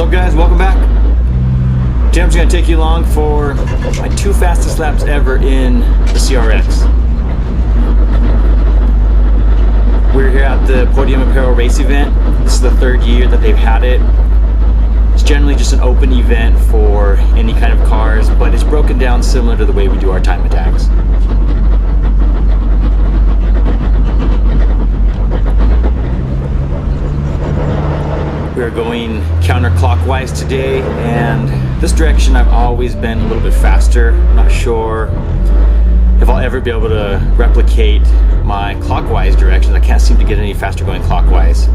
What's up, guys? Welcome back. Today I'm just going to take you along for my 2 fastest laps ever in the CRX. We're here at the Podium Apparel race event. This is the 3rd year that they've had it. It's generally just an open event for any kind of cars, but it's broken down similar to the way we do our time attacks. We're going counterclockwise today, and this direction I've always been a little bit faster. I'm not sure if I'll ever be able to replicate my clockwise direction. I can't seem to get any faster going clockwise.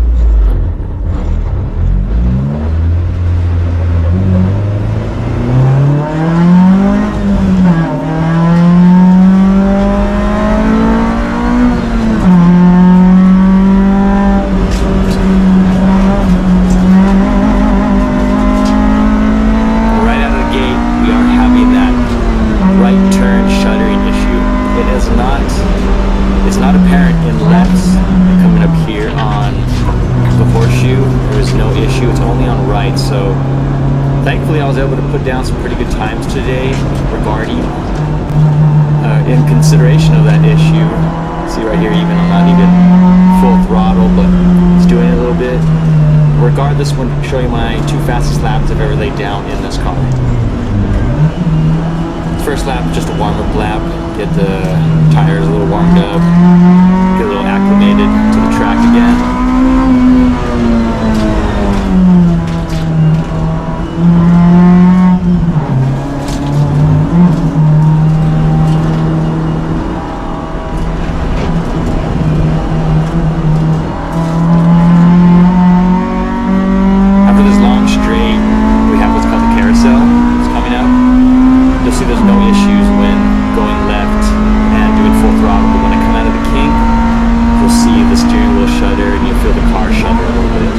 It's not apparent in lefts coming up here on the horseshoe. There is no issue. It's only on right. So thankfully I was able to put down some pretty good times today regarding in consideration of that issue. See right here, even I'm not even full throttle, but it's doing it a little bit. Regardless, I'm going to show you my 2 fastest laps I've ever laid down in this car. First lap, just a warm-up lap, get the tires a little warmed up, get a little acclimated to the track again. After this long straight, we have what's called the carousel. It's coming up. You'll see there's no issues when going left and doing full throttle, but when I come out of the kink, you'll see the steering wheel shudder and you'll feel the car shudder a little bit.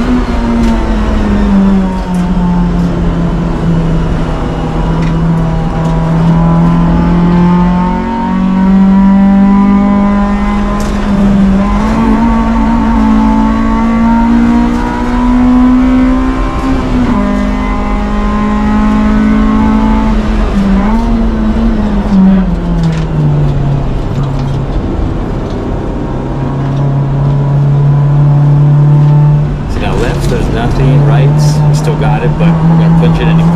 There's nothing, rights, we still got it, but we're going to punch it anyway.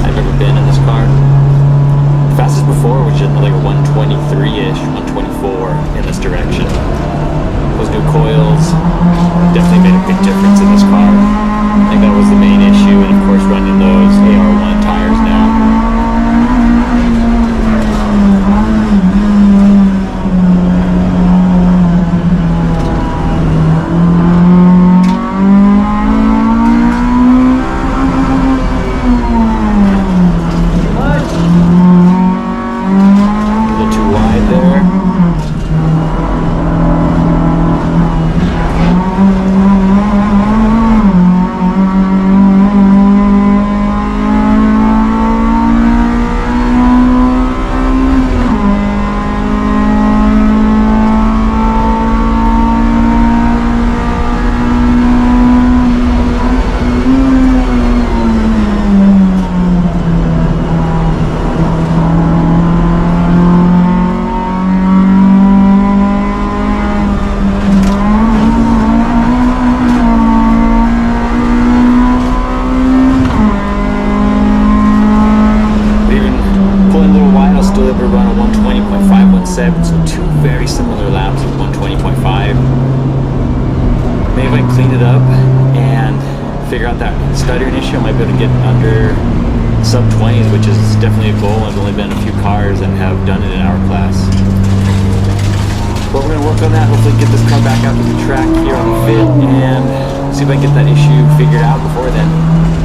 I've ever been in this car. The fastest before was just like 123-ish, 124 in this direction. Those new coils definitely made a big difference in this car. I think that was the main issue, and of course running those AR1 tires now. A little too wide there. figure out that stuttering issue, I might be able to get under sub 20s, which is definitely a goal. I've only been in a few cars and have done it in our class. But we're going to work on that, hopefully get this car back out to the track here on the fit and see if I can get that issue figured out before then.